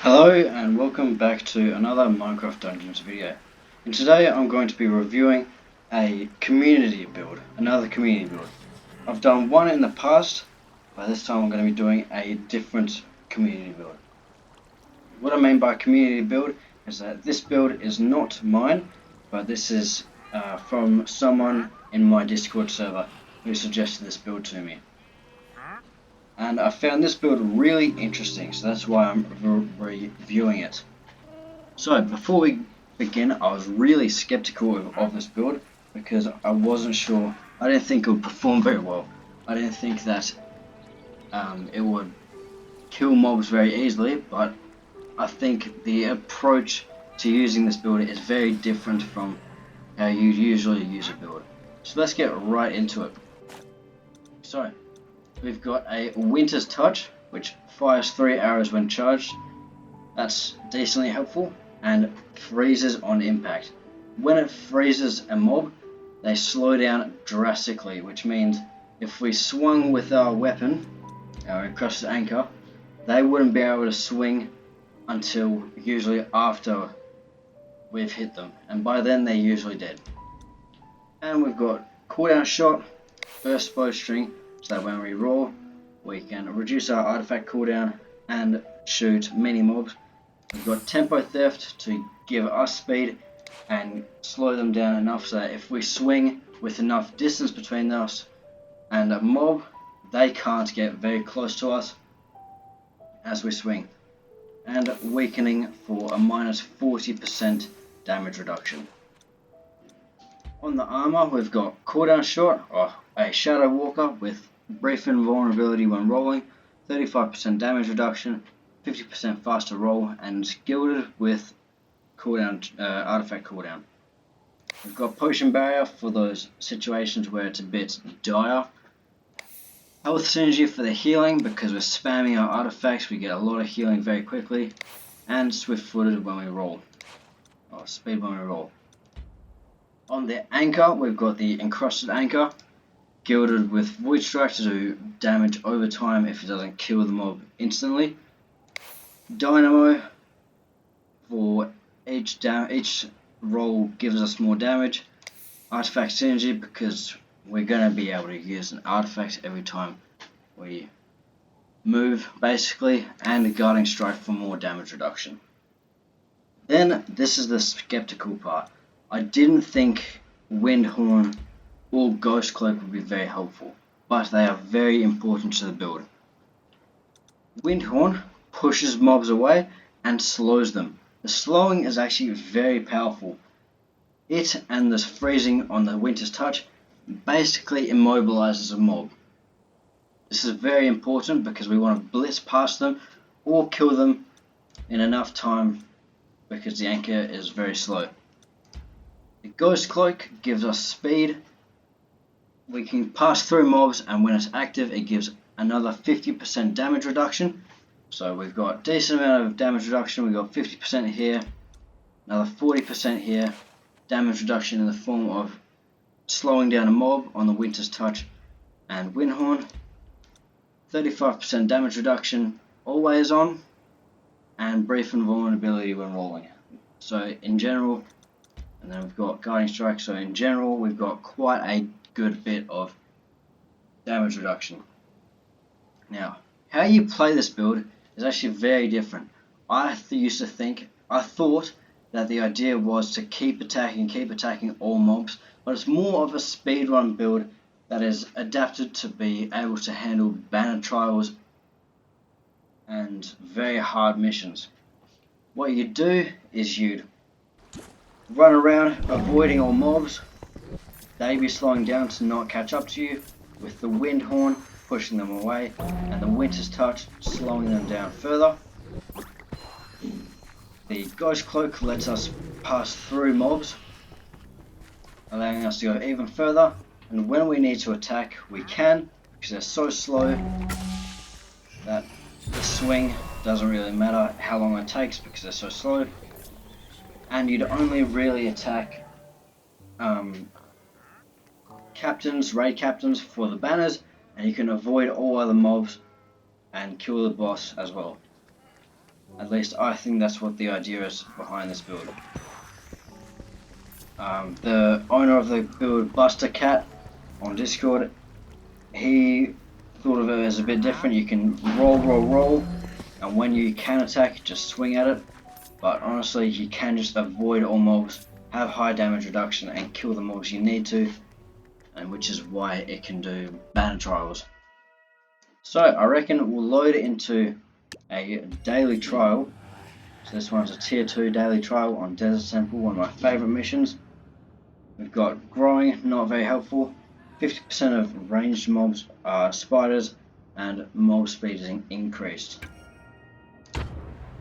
Hello and welcome back to another Minecraft Dungeons video. And today I'm going to be reviewing a community build, another community build. I've done one in the past, but this time I'm going to be doing a different community build. What I mean by community build is that this build is not mine, but this is from someone in my Discord server who suggested this build to me. And I found this build really interesting, so that's why I'm reviewing it. So before we begin, I was really skeptical of this build because I wasn't sure. I didn't think it would perform very well. I didn't think that it would kill mobs very easily, but I think the approach to using this build is very different from how you usually use a build. So let's get right into it. So we've got a Winter's Touch, which fires 3 arrows when charged. That's decently helpful, and freezes on impact. When it freezes a mob, they slow down drastically, which means if we swung with our weapon, our Encrusted Anchor, they wouldn't be able to swing until usually after we've hit them, and by then they're usually dead. And we've got cooldown shot, burst bowstring, so that when we roll, we can reduce our artifact cooldown and shoot mini mobs. We've got tempo theft to give us speed and slow them down enough so that if we swing with enough distance between us and a mob, they can't get very close to us as we swing. And weakening for a minus 40% damage reduction. On the armor, we've got cooldown shot, or a Shadow Walker with brief invulnerability when rolling, 35% damage reduction, 50% faster roll, and gilded with cooldown, artifact cooldown. We've got potion barrier for those situations where it's a bit dire. Health synergy for the healing, because we're spamming our artifacts, we get a lot of healing very quickly. And Swiftfooted when we roll, or speed when we roll. On the anchor, we've got the Encrusted Anchor, gilded with Void Strike to do damage over time if it doesn't kill the mob instantly. Dynamo for each roll gives us more damage. Artifact synergy, because we're going to be able to use an artifact every time we move basically, and guarding strike for more damage reduction. Then this is the skeptical part. I didn't think Windhorn or Ghost Cloak would be very helpful, but they are very important to the build. Windhorn pushes mobs away and slows them. The slowing is actually very powerful. It and the freezing on the Winter's Touch basically immobilizes a mob. This is very important because we want to blitz past them or kill them in enough time because the anchor is very slow. The Ghost Cloak gives us speed. We can pass through mobs, and when it's active it gives another 50% damage reduction. So we've got a decent amount of damage reduction. We've got 50% here, another 40% here. Damage reduction in the form of slowing down a mob on the Winter's Touch and Windhorn. 35% damage reduction always on, and brief invulnerability when rolling. So in general, and then we've got guarding strike, so in general we've got quite a good bit of damage reduction. Now, how you play this build is actually very different. I thought that the idea was to keep attacking all mobs, but it's more of a speedrun build that is adapted to be able to handle banner trials and very hard missions. What you do is you'd run around avoiding all mobs, they be slowing down to not catch up to you, with the Windhorn pushing them away and the Winter's Touch slowing them down further. The Ghost Cloak lets us pass through mobs, allowing us to go even further, and when we need to attack we can, because they're so slow that the swing doesn't really matter how long it takes because they're so slow. And you'd only really attack raid captains for the banners, and you can avoid all other mobs and kill the boss as well. At least I think that's what the idea is behind this build. The owner of the build, BusterCat, on Discord, he thought of it as a bit different. You can roll, and when you can attack, just swing at it. But honestly, you can just avoid all mobs, have high damage reduction, and kill the mobs you need to, and which is why it can do banner trials. So I reckon we'll load it into a daily trial. So this one's a tier 2 daily trial on Desert Temple, one of my favourite missions. We've got growing, not very helpful. 50% of ranged mobs are spiders, and mob speed is increased.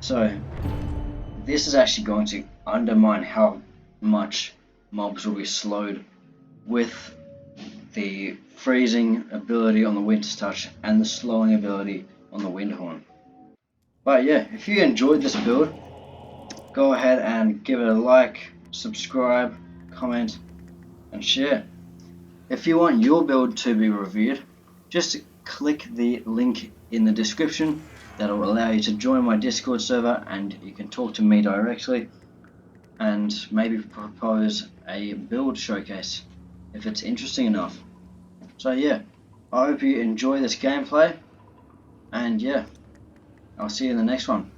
So this is actually going to undermine how much mobs will be slowed with the freezing ability on the Winter's Touch and the slowing ability on the Windhorn. But yeah, if you enjoyed this build, go ahead and give it a like, subscribe, comment, and share. If you want your build to be reviewed, just click the link in the description. That'll allow you to join my Discord server and you can talk to me directly and maybe propose a build showcase if it's interesting enough. So yeah, I hope you enjoy this gameplay, and yeah, I'll see you in the next one.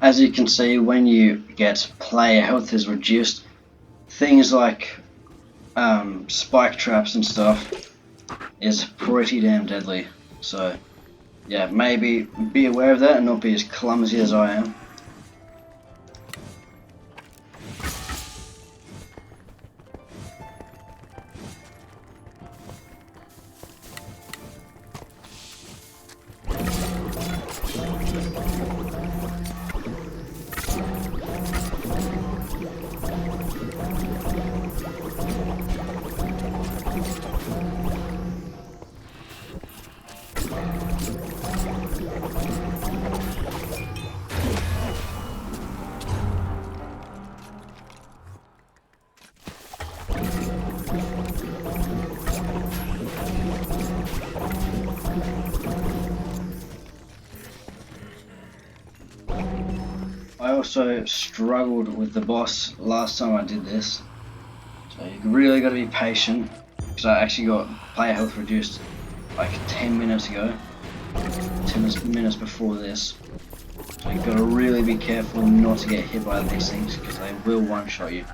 As you can see, when you get player health is reduced, things like spike traps and stuff is pretty damn deadly. So yeah, maybe be aware of that and not be as clumsy as I am. I also struggled with the boss last time I did this, so you really got to be patient, because I actually got player health reduced like 10 minutes ago, 10 minutes before this, so you've got to really be careful not to get hit by these things, because they will one-shot you.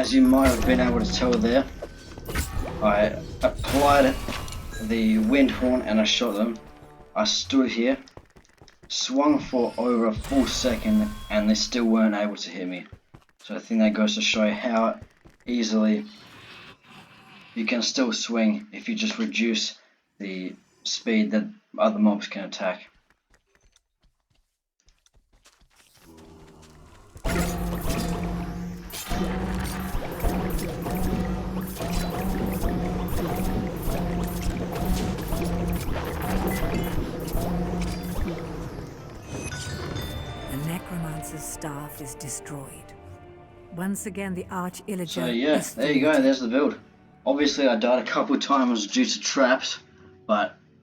as you might have been able to tell there, I applied the wind horn and I shot them. I stood here, swung for over a full second, and they still weren't able to hit me. So I think that goes to show how easily you can still swing if you just reduce the speed that other mobs can attack. The necromancer's staff is destroyed. Once again, the arch-illager. So yeah, there you go, there's the build. Obviously I died a couple times due to traps,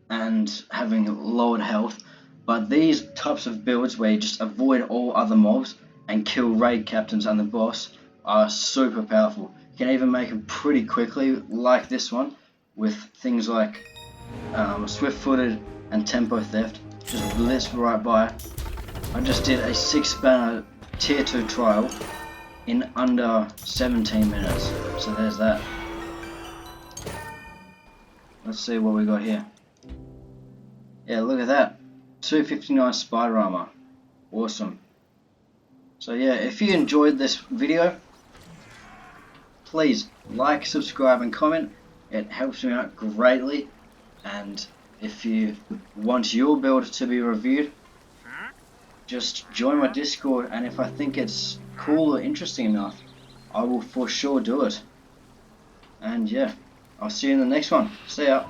and having lowered health, but these types of builds where you just avoid all other mobs and kill raid captains and the boss are super powerful. You can even make them pretty quickly, like this one, with things like Swiftfooted and tempo theft. Just blitz right by. I just did a 6 banner tier 2 trial in under 17 minutes. So there's that. Let's see what we got here. Yeah, look at that. 259 spider armor. Awesome. So yeah, if you enjoyed this video, please like, subscribe and comment. It helps me out greatly. And if you want your build to be reviewed, just join my Discord, and if I think it's cool or interesting enough, I will for sure do it. And yeah, I'll see you in the next one. See ya.